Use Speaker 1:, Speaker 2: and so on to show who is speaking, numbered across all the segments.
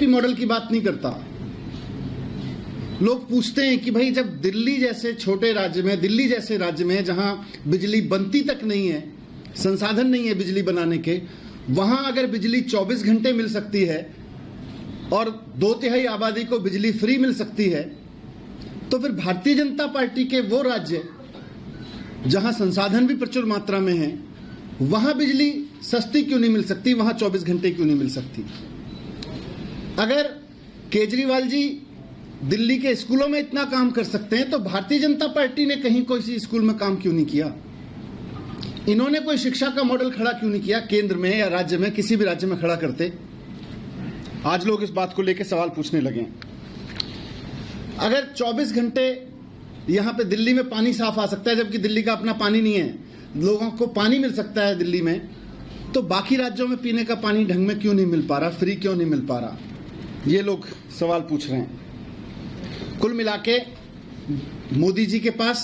Speaker 1: VIP model की बात नहीं करता। लोग पूछते हैं कि भाई जब दिल्ली जैसे छोटे राज्य में, दिल्ली जैसे राज्य में जहां बिजली बनती तक नहीं है, संसाधन नहीं है बिजली बनाने के, वहां अगर बिजली 24 घंटे मिल सकती है और 2/3 आबादी को बिजली फ्री मिल सकती है, तो फिर भारतीय जनता पार्टी के वो राज्य जहां संसाधन भी प्रचुर मात्रा में है, वहां बिजली सस्ती क्यों नहीं मिल सकती, वहां 24 घंटे क्यों नहीं मिल सकती? अगर केजरीवाल जी दिल्ली के स्कूलों में इतना काम कर सकते हैं, तो भारतीय जनता पार्टी ने कहीं कोई सी स्कूल में काम क्यों नहीं किया? इन्होंने कोई शिक्षा का मॉडल खड़ा क्यों नहीं किया? केंद्र में या राज्य में, किसी भी राज्य में खड़ा करते। आज लोग इस बात को लेकर सवाल पूछने लगे। अगर 24 घंटे यहां पे दिल्ली में पानी साफ आ सकता है, जबकि दिल्ली का अपना पानी नहीं है, लोगों को पानी मिल सकता है दिल्ली में, तो बाकी राज्यों में पीने का पानी ढंग में क्यों नहीं मिल पा रहा, फ्री क्यों नहीं मिल पा रहा? ये लोग सवाल पूछ रहे हैं। कुल मिलाके मोदी जी के पास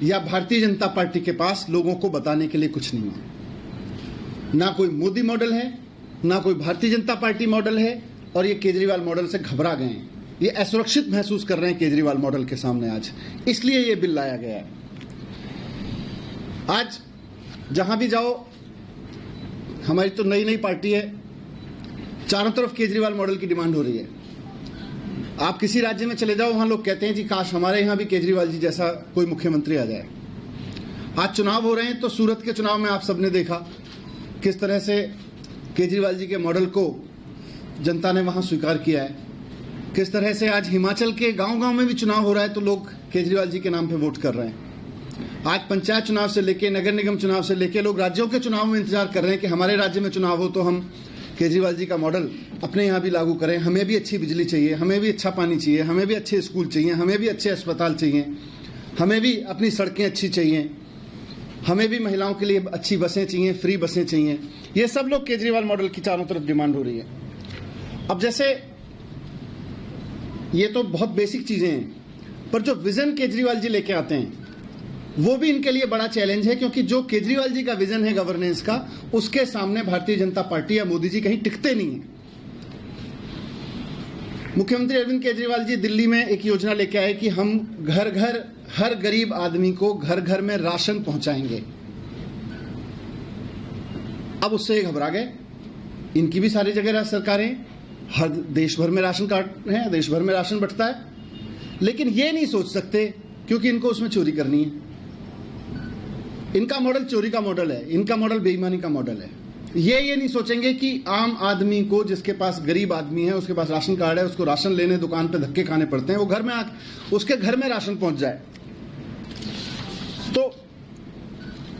Speaker 1: या भारतीय जनता पार्टी के पास लोगों को बताने के लिए कुछ नहीं है। ना कोई मोदी मॉडल है, ना कोई भारतीय जनता पार्टी मॉडल है, और ये केजरीवाल मॉडल से घबरा गए हैं। ये असुरक्षित महसूस कर रहे हैं केजरीवाल मॉडल के सामने आज, इसलिए ये बिल लाया गया है। आज जहां भी जाओ, हमारी तो नई नई पार्टी है, चारों तरफ केजरीवाल मॉडल की डिमांड हो रही है। आप किसी राज्य में चले जाओ, वहां लोग कहते हैं जी काश हमारे यहां भी केजरीवाल जी जैसा कोई मुख्यमंत्री आ जाए। आज चुनाव हो रहे हैं, तो सूरत के चुनाव में आप सबने देखा किस तरह से केजरीवाल जी के मॉडल को जनता ने वहां स्वीकार किया है। किस तरह से आज हिमाचल के गांव-गांव में भी चुनाव हो रहा है, तो लोग केजरीवाल जी के नाम पे वोट कर रहे हैं। आज पंचायत चुनाव से लेके नगर निगम चुनाव से लेके लोग राज्यों के चुनाव में इंतजार कर रहे हैं कि हमारे राज्य में चुनाव हो तो हम केजरीवाल जी का मॉडल अपने यहाँ भी लागू करें। हमें भी अच्छी बिजली चाहिए, हमें भी अच्छा पानी चाहिए, हमें भी अच्छे स्कूल चाहिए, हमें भी अच्छे अस्पताल चाहिए, हमें भी अपनी सड़कें अच्छी चाहिए, हमें भी महिलाओं के लिए अच्छी बसें चाहिए, फ्री बसें चाहिए। ये सब लोग केजरीवाल मॉडल की चारों तरफ डिमांड हो रही है। अब जैसे ये तो बहुत बेसिक चीजें हैं, पर जो विजन केजरीवाल जी लेके आते हैं वो भी इनके लिए बड़ा चैलेंज है, क्योंकि जो केजरीवाल जी का विजन है गवर्नेंस का, उसके सामने भारतीय जनता पार्टी या मोदी जी कहीं टिकते नहीं है। मुख्यमंत्री अरविंद केजरीवाल जी दिल्ली में एक योजना लेके आए कि हम घर घर हर गरीब आदमी को घर घर में राशन पहुंचाएंगे। अब उससे ये घबरा गए। इनकी भी सारी जगह सरकारें, हर देश भर में राशन कार्ड है, देश भर में राशन बंटता है, लेकिन ये नहीं सोच सकते क्योंकि इनको उसमें चोरी करनी है। इनका मॉडल चोरी का मॉडल है, इनका मॉडल बेईमानी का मॉडल है। ये नहीं सोचेंगे कि आम आदमी को, जिसके पास गरीब आदमी है, उसके पास राशन कार्ड है, उसको राशन लेने दुकान पे धक्के खाने पड़ते हैं, वो घर में उसके घर में राशन पहुंच जाए। तो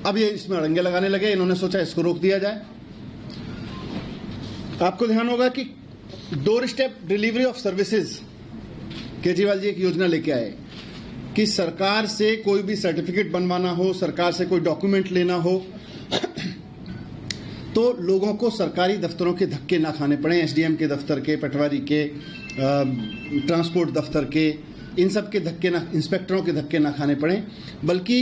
Speaker 1: अब ये इसमें अड़ंगे लगाने लगे। इन्होंने सोचा इसको रोक दिया जाए। आपको ध्यान होगा कि doorstep delivery of services Kejriwal ji एक योजना लेके आए कि सरकार से कोई भी सर्टिफिकेट बनवाना हो, सरकार से कोई डॉक्यूमेंट लेना हो, तो लोगों को सरकारी दफ्तरों के धक्के ना खाने पड़े। एसडीएम के दफ्तर के, पटवारी के, ट्रांसपोर्ट दफ्तर के, इन सब के धक्के ना, इंस्पेक्टरों के धक्के ना खाने पड़े, बल्कि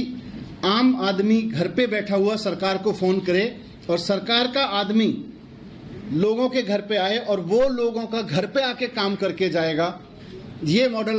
Speaker 1: आम आदमी घर पे बैठा हुआ सरकार को फोन करे और सरकार का आदमी लोगों के घर पे आए और वो लोगों का घर पे आके काम करके जाएगा। ये मॉडल